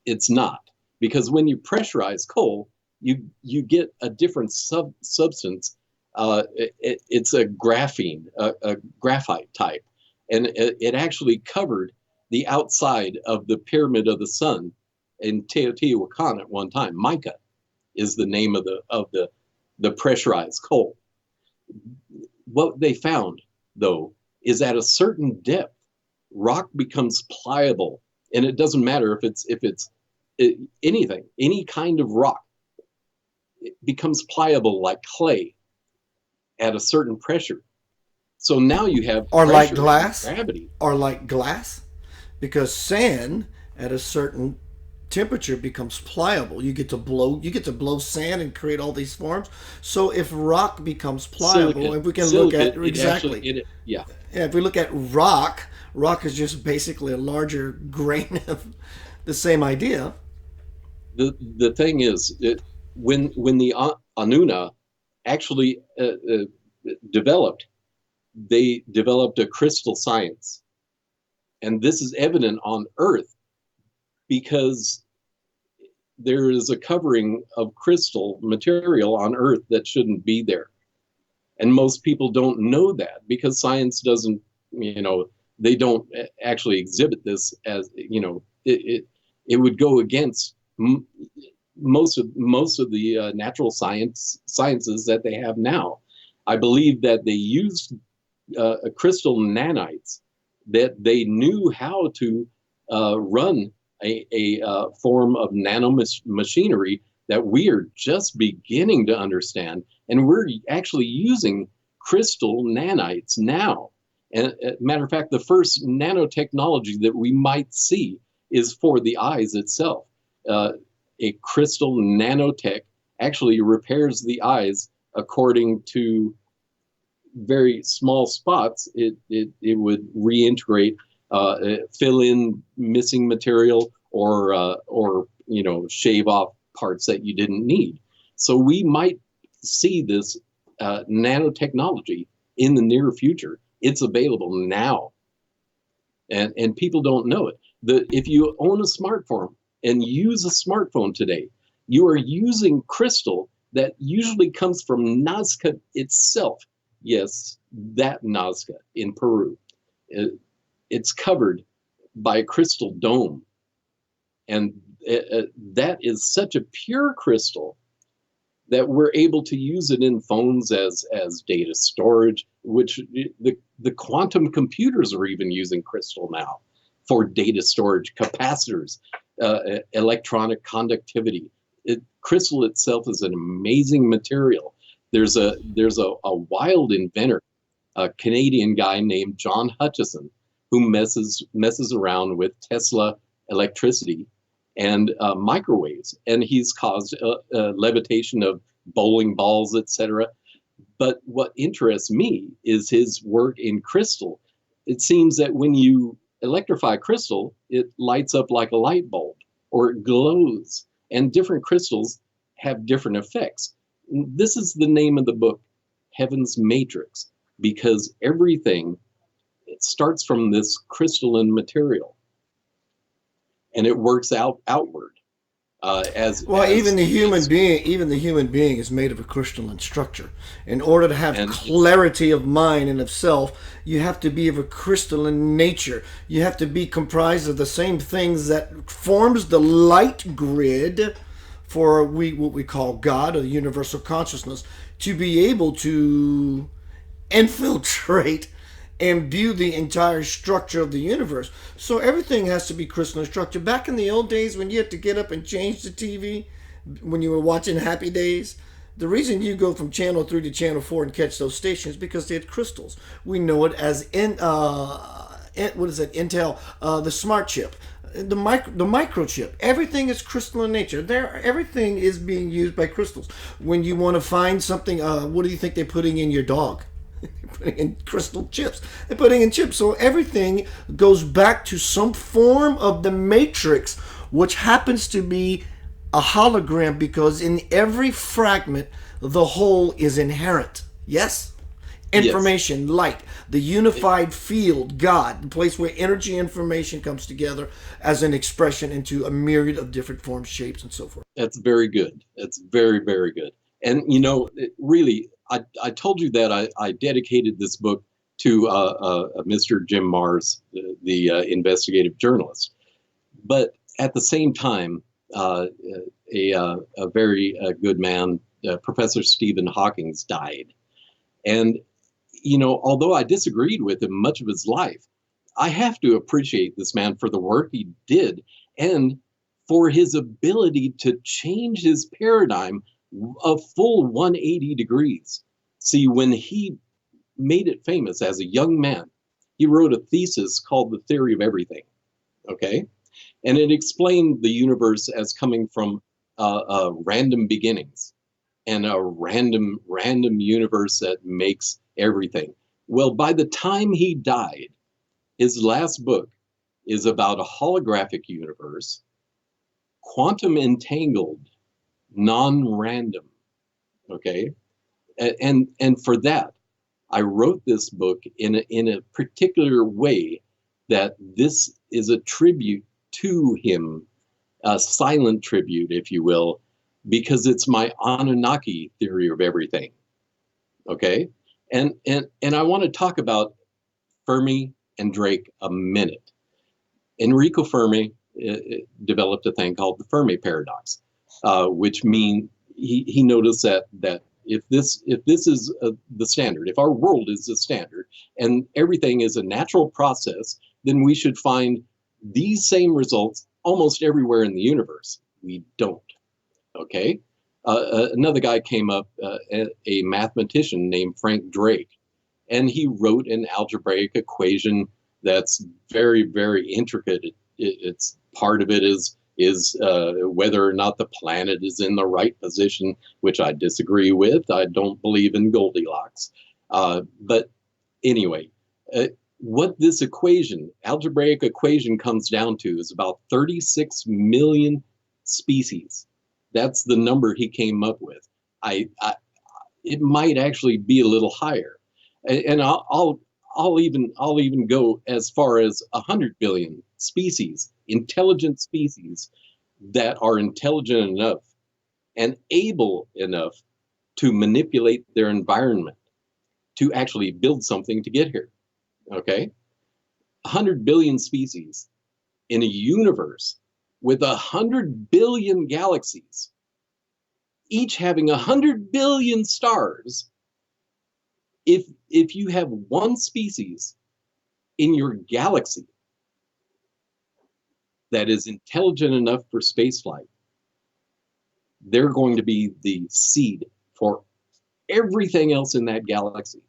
Speaker 4: it's not, because when you pressurize coal, you get a different substance. It's a graphene, a graphite type, and it actually covered the outside of the Pyramid of the Sun in Teotihuacan at one time. Mica is the name of the pressurized coal. What they found, though, is at a certain depth, rock becomes pliable, and it doesn't matter if it's anything, any kind of rock. It becomes pliable like clay at a certain pressure. So now you have
Speaker 1: or like glass,
Speaker 4: gravity,
Speaker 1: or like glass, because sand at a certain temperature becomes pliable. You get to blow sand and create all these forms. So if rock becomes pliable,
Speaker 4: silicon,
Speaker 1: if we can
Speaker 4: silicon,
Speaker 1: look at exactly,
Speaker 4: yeah,
Speaker 1: if we look at rock is just basically a larger grain of the same idea.
Speaker 4: The thing is, when the Anunna actually developed, they developed a crystal science, and this is evident on Earth because there is a covering of crystal material on Earth that shouldn't be there, and most people don't know that because science doesn't, they don't actually exhibit this as, it would go against most of the natural sciences that they have now. I believe that they used crystal nanites, that they knew how to run a form of nanomachinery that we are just beginning to understand, and we're actually using crystal nanites now. And matter of fact, the first nanotechnology that we might see is for the eyes itself. A crystal nanotech actually repairs the eyes according to very small spots. It would reintegrate, fill in missing material, or shave off parts that you didn't need. So we might see this nanotechnology in the near future. It's available now, and people don't know it. If you own a smartphone and use a smartphone today, you are using crystal that usually comes from Nazca itself. Yes, that Nazca in Peru. It's covered by a crystal dome. And that is such a pure crystal that we're able to use it in phones as data storage, which the quantum computers are even using crystal now for data storage, capacitors, electronic conductivity. Crystal itself is an amazing material. There's a wild inventor, a Canadian guy named John Hutchison, who messes around with Tesla electricity and microwaves, and he's caused levitation of bowling balls, etc. But what interests me is his work in crystal. It seems that when you electrify crystal, it lights up like a light bulb, or it glows, and different crystals have different effects. This is the name of the book, Heaven's Matrix, because everything, it starts from this crystalline material, and it works outward.
Speaker 1: Even the human being is made of a crystalline structure. In order to have clarity of mind and of self, you have to be of a crystalline nature. You have to be comprised of the same things that forms the light grid for what we call God, or the universal consciousness, to be able to infiltrate and view the entire structure of the universe. So everything has to be crystalline structure. Back in the old days, when you had to get up and change the TV, when you were watching Happy Days, the reason you go from channel 3 to channel 4 and catch those stations is because they had crystals. We know it as Intel, the smart chip, the microchip. Everything is crystal in nature. Everything is being used by crystals. When you want to find something, what do you think they're putting in your dog? Putting in crystal chips. They're putting in chips. So everything goes back to some form of the matrix, which happens to be a hologram, because in every fragment, the whole is inherent. Yes? Information, yes. Light, the unified field, God, the place where energy information comes together as an expression into a myriad of different forms, shapes, and so forth.
Speaker 4: That's very good. That's very, very good. And, really, I told you that I dedicated this book to Mr. Jim Marrs, the investigative journalist. But at the same time, a very good man, Professor Stephen Hawking, died. And, although I disagreed with him much of his life, I have to appreciate this man for the work he did and for his ability to change his paradigm a full 180 degrees. See, when he made it famous as a young man, he wrote a thesis called The Theory of Everything, okay? And it explained the universe as coming from random beginnings and a random universe that makes everything. Well, by the time he died, his last book is about a holographic universe, quantum entangled, non-random, okay? And for that, I wrote this book in a particular way that this is a tribute to him, a silent tribute, if you will, because it's my Anunnaki theory of everything, okay? And I want to talk about Fermi and Drake a minute. Enrico Fermi developed a thing called the Fermi Paradox, which means he noticed that if this is the standard, if our world is the standard and everything is a natural process, then we should find these same results almost everywhere in the universe. We don't. Okay. Another guy came up, a mathematician named Frank Drake, and he wrote an algebraic equation that's very, very intricate. It's part of it is whether or not the planet is in the right position, which I disagree with. I don't believe in Goldilocks. But anyway, what this equation, algebraic equation, comes down to is about 36 million species. That's the number he came up with. It might actually be a little higher, and I'll even go as far as 100 billion species, intelligent species that are intelligent enough and able enough to manipulate their environment to actually build something to get here. Okay, 100 billion species in a universe with 100 billion galaxies, each having 100 billion stars. If you have one species in your galaxy that is intelligent enough for spaceflight, they're going to be the seed for everything else in that galaxy.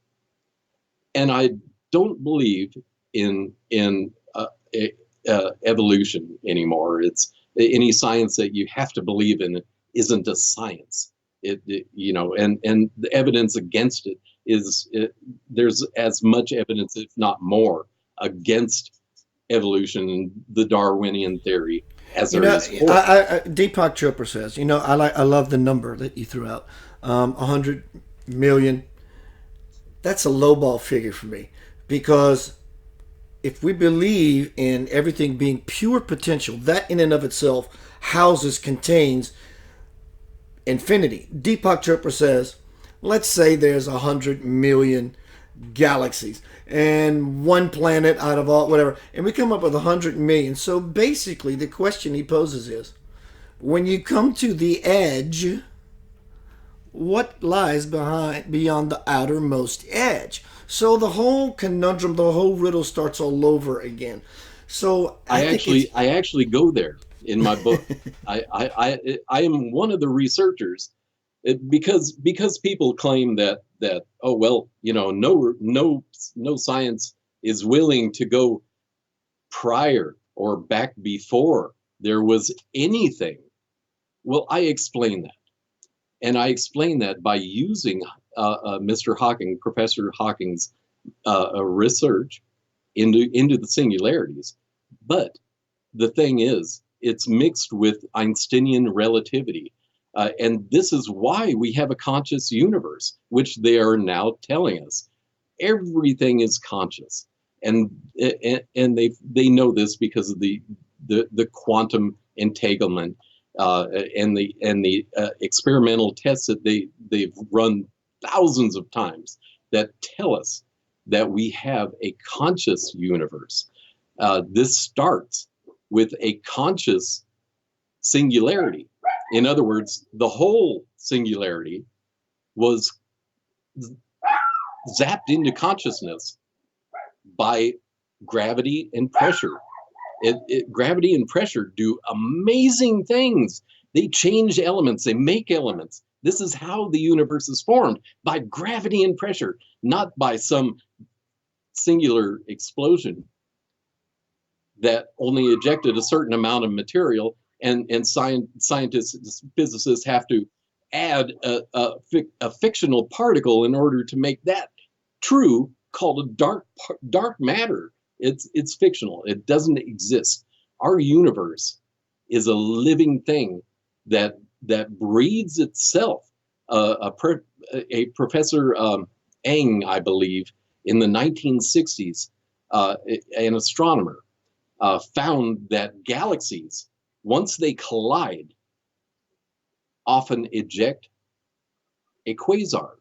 Speaker 4: And I don't believe in evolution anymore. It's any science that you have to believe in isn't a science. And the evidence against it is there's as much evidence, if not more, against evolution and the Darwinian theory as there is for it.
Speaker 1: Deepak Chopra says, I love the number that you threw out, 100 million. That's a lowball figure for me, because if we believe in everything being pure potential, that in and of itself contains infinity. Deepak Chopra says, let's say there's 100 million galaxies and one planet out of all, whatever, and we come up with 100 million. So basically the question he poses is, when you come to the edge, what lies beyond the outermost edge? So the whole conundrum, the whole riddle starts all over again. So
Speaker 4: I actually go there in my book. I am one of the researchers, because people claim that oh well, no science is willing to go prior or back before there was anything. Well, I explain that. And I explain that by using Mr. Hawking, Professor Hawking's research into the singularities. But the thing is, it's mixed with Einsteinian relativity. And this is why we have a conscious universe, which they are now telling us. Everything is conscious. And they know this because of the quantum entanglement and the experimental tests that they've run thousands of times that tell us that we have a conscious universe. This starts with a conscious singularity. In other words, the whole singularity was zapped into consciousness by gravity and pressure. Gravity and pressure do amazing things. They change elements, they make elements. This is how the universe is formed, by gravity and pressure, not by some singular explosion that only ejected a certain amount of material, and scientists, physicists have to add a fictional particle in order to make that true, called a dark matter. It's fictional. It doesn't exist. Our universe is a living thing that breeds itself. A Professor Eng, I believe, in the 1960s, an astronomer, found that galaxies, once they collide, often eject a quasar.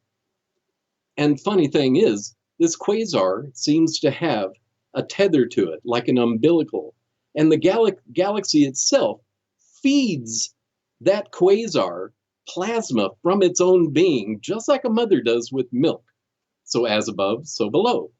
Speaker 4: And funny thing is, this quasar seems to have a tether to it, like an umbilical. And the galaxy itself feeds that quasar plasma from its own being, just like a mother does with milk. So as above, so below.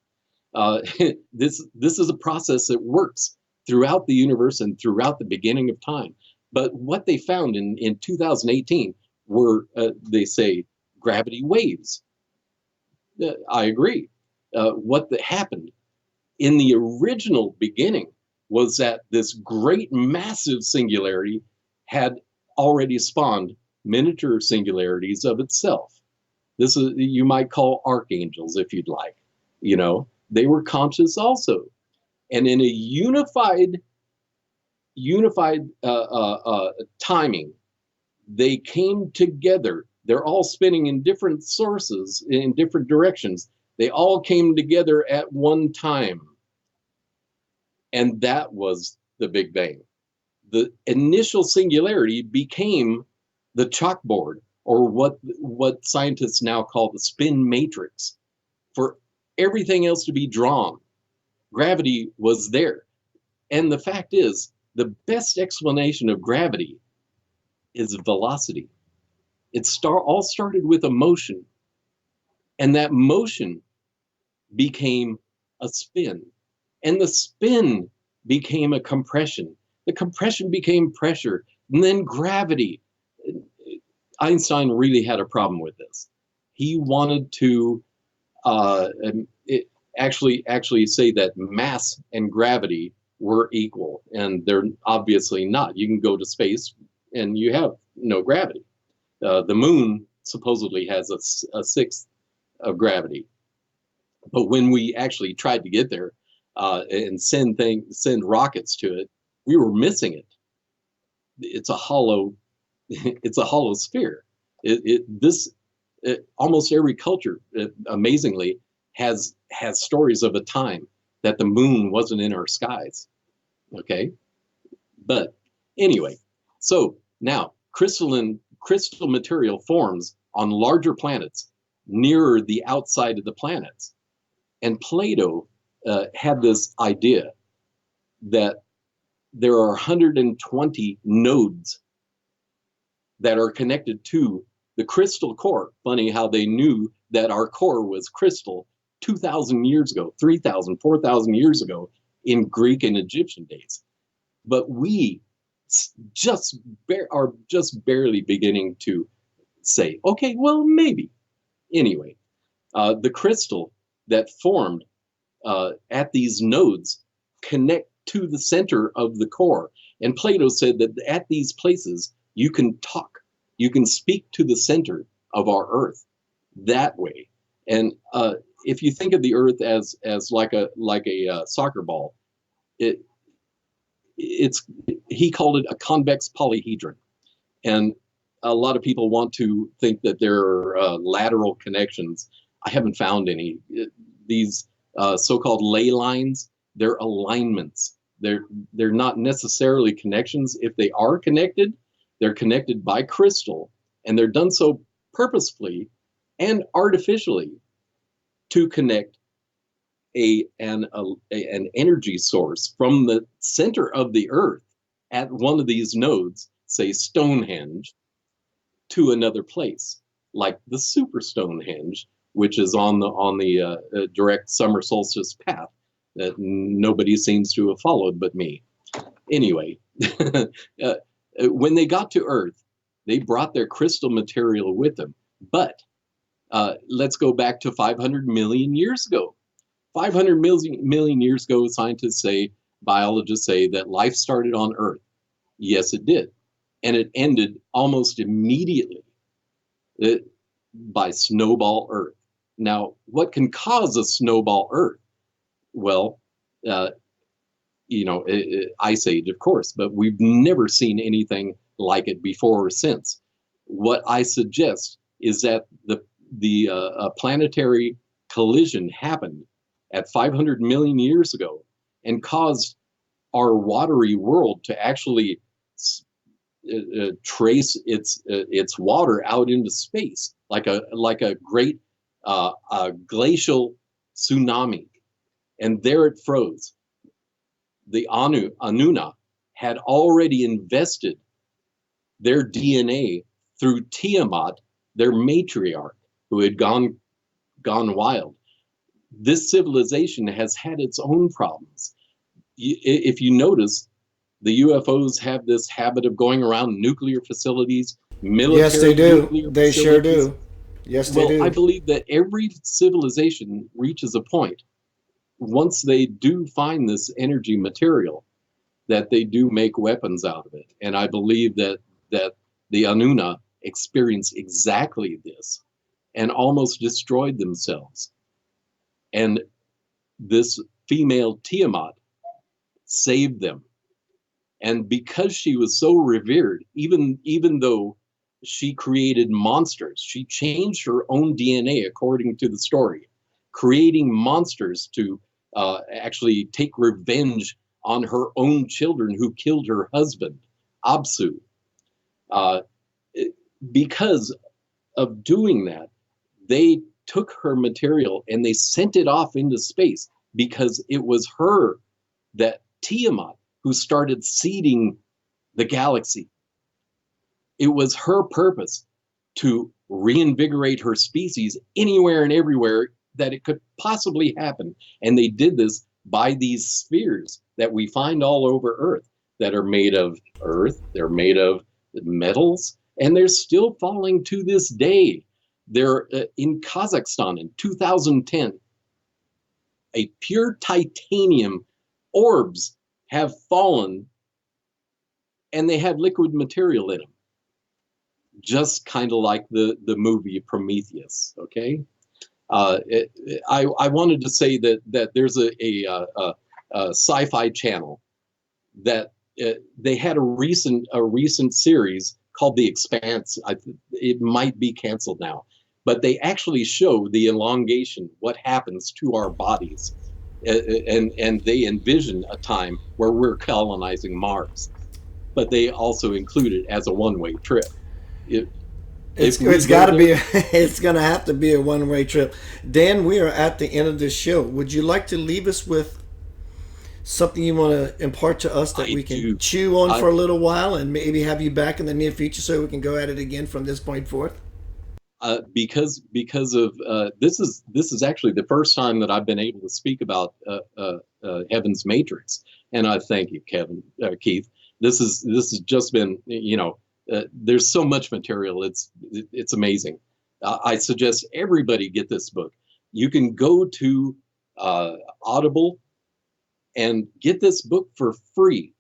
Speaker 4: This is a process that works throughout the universe and throughout the beginning of time. But what they found in 2018 were, they say, gravity waves. I agree. What happened in the original beginning was that this great massive singularity had already spawned miniature singularities of itself. This is, you might call archangels if you'd like, they were conscious also. And in a unified timing, they came together. They're all spinning in different sources, in different directions. They all came together at one time. And that was the Big Bang. The initial singularity became the chalkboard, or what scientists now call the spin matrix, for everything else to be drawn. Gravity was there. And the fact is, the best explanation of gravity is velocity. It all started with a motion, and that motion became a spin, and the spin became a compression. The compression became pressure, and then gravity. Einstein really had a problem with this. He wanted to actually say that mass and gravity were equal, and they're obviously not. You can go to space and you have no gravity. The moon supposedly has a sixth of gravity, but when we actually tried to get there and send rockets to it, we were missing it. It's a hollow sphere. Almost every culture, amazingly, has stories of a time that the moon wasn't in our skies. Okay, but anyway, so now crystal material forms on larger planets nearer the outside of the planets, and Plato had this idea that there are 120 nodes that are connected to the crystal core. Funny how they knew that our core was crystal 2,000 years ago, 3,000, 4,000 years ago in Greek and Egyptian days. But we are just barely beginning to say, okay, well, maybe. Anyway, the crystal that formed at these nodes connect to the center of the core. And Plato said that at these places, you can speak to the center of our Earth that way. And if you think of the Earth as like a soccer ball, he called it a convex polyhedron. And a lot of people want to think that there are lateral connections. I haven't found any. These so-called ley lines, they're alignments. They're not necessarily connections. If they are connected, they're connected by crystal, and they're done so purposefully and artificially to connect an energy source from the center of the Earth at one of these nodes, say Stonehenge, to another place, like the Super Stonehenge, which is on the direct summer solstice path that nobody seems to have followed but me. Anyway, when they got to Earth, they brought their crystal material with them. But let's go back to 500 million years ago. 500 million years ago, scientists say, biologists say that life started on Earth. Yes, it did. And it ended almost immediately by Snowball Earth. Now, what can cause a Snowball Earth? Well, Ice Age, of course, but we've never seen anything like it before or since. What I suggest is that the planetary collision happened at 500 million years ago and caused our watery world to actually trace its water out into space like a great glacial tsunami, and there it froze. The Anunna had already invested their DNA through Tiamat, their matriarch, who had gone wild. This civilization has had its own problems. If you notice, the UFOs have this habit of going around nuclear facilities, military.
Speaker 1: Yes, they do. They sure do. Yes, they do.
Speaker 4: I believe that every civilization reaches a point, once they do find this energy material, that they do make weapons out of it. And I believe that the Anunna experienced exactly this and almost destroyed themselves. And this female Tiamat saved them. And because she was so revered, even though she created monsters, she changed her own DNA according to the story, creating monsters to actually take revenge on her own children who killed her husband, Absu. Because of doing that, they took her material and they sent it off into space, because it was her, that Tiamat, who started seeding the galaxy. It was her purpose to reinvigorate her species anywhere and everywhere that it could possibly happen. And they did this by these spheres that we find all over Earth, that are made of earth, they're made of metals, and they're still falling to this day. They're in Kazakhstan in 2010. A pure titanium orbs have fallen, and they have liquid material in them, just kind of like the movie Prometheus. Okay, I wanted to say that there's a sci-fi channel that they had a recent series called The Expanse. It might be canceled now, but they actually show the elongation, what happens to our bodies. And they envision a time where we're colonizing Mars, but they also include it as a one-way trip.
Speaker 1: It's got to be. It's going to have to be a one-way trip. Dan, we are at the end of this show. Would you like to leave us with something you want to impart to us that we can chew on for a little while, and maybe have you back in the near future so we can go at it again from this point forth?
Speaker 4: Because of this is actually the first time that I've been able to speak about Heaven's Matrix, and I thank you, Keith. This has just been, there's so much material. It's amazing. I suggest everybody get this book. You can go to Audible and get this book for free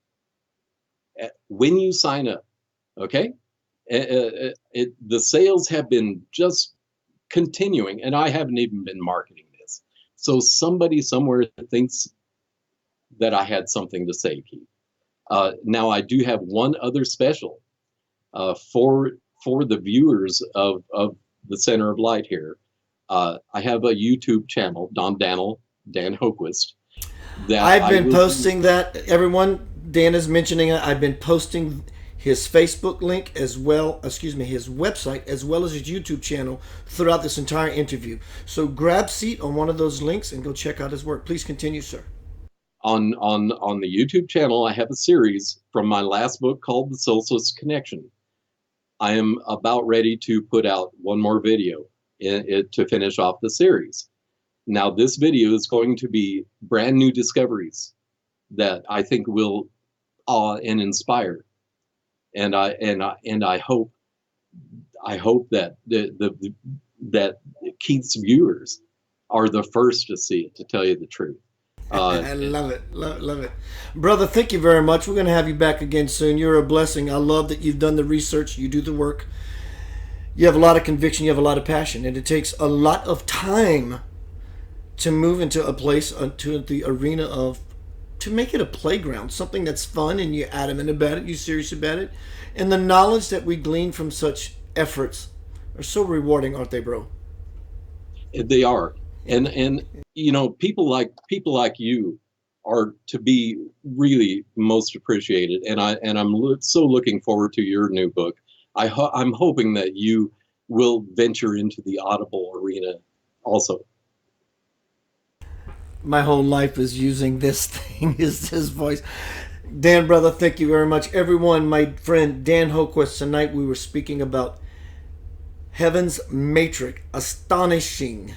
Speaker 4: when you sign up. Okay. The sales have been just continuing, and I haven't even been marketing this. So somebody somewhere thinks that I had something to say, Keith. Now I do have one other special for the viewers of the Center of Light here. I have a YouTube channel, Dan Hoquist. That
Speaker 1: I've been posting that. Everyone, Dan is mentioning it. I've been posting his Facebook link his website, as well as his YouTube channel throughout this entire interview. So grab seat on one of those links and go check out his work. Please continue, sir.
Speaker 4: On the YouTube channel, I have a series from my last book called The Solstice Connection. I am about ready to put out one more video to finish off the series. Now, this video is going to be brand new discoveries that I think will awe and inspire. And I hope that that Keith's viewers are the first to see it, to tell you the truth.
Speaker 1: I love it. Love it. Brother, thank you very much. We're going to have you back again soon. You're a blessing. I love that you've done the research. You do the work. You have a lot of conviction. You have a lot of passion. And it takes a lot of time to move into a place, to the arena of, to make it a playground, something that's fun, and you're adamant about it, you're serious about it. And the knowledge that we glean from such efforts are so rewarding, aren't they, bro?
Speaker 4: They are. And people like you are to be really most appreciated. And I'm so looking forward to your new book. I'm hoping that you will venture into the Audible arena also.
Speaker 1: My whole life is using this thing, is this voice. Dan, brother, thank you very much. Everyone, my friend Dan Hoquist, tonight we were speaking about Heaven's Matrix, Astonishing.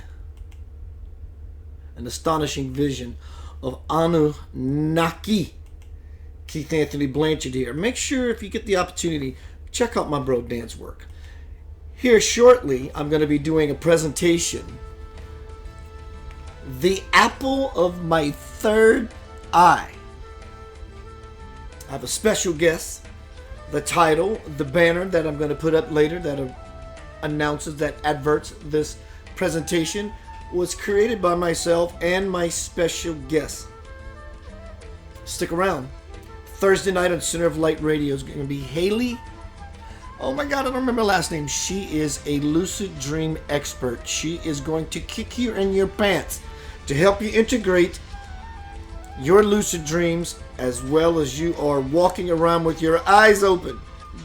Speaker 1: An astonishing vision of Anunnaki. Keith Anthony Blanchard here. Make sure, if you get the opportunity, check out my bro Dan's work. Here shortly, I'm going to be doing a presentation. The apple of my third eye. I have a special guest. The title, the banner that I'm going to put up later that announces, that adverts this presentation, was created by myself and my special guest. Stick around. Thursday night on Center of Light Radio is going to be Haley. Oh my God, I don't remember her last name. She is a lucid dream expert. She is going to kick you in your pants to help you integrate your lucid dreams as well as you are walking around with your eyes open.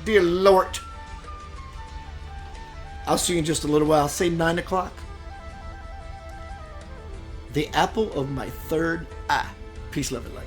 Speaker 1: Dear Lord. I'll see you in just a little while. Say 9 o'clock. The apple of my third eye. Peace, love, and light.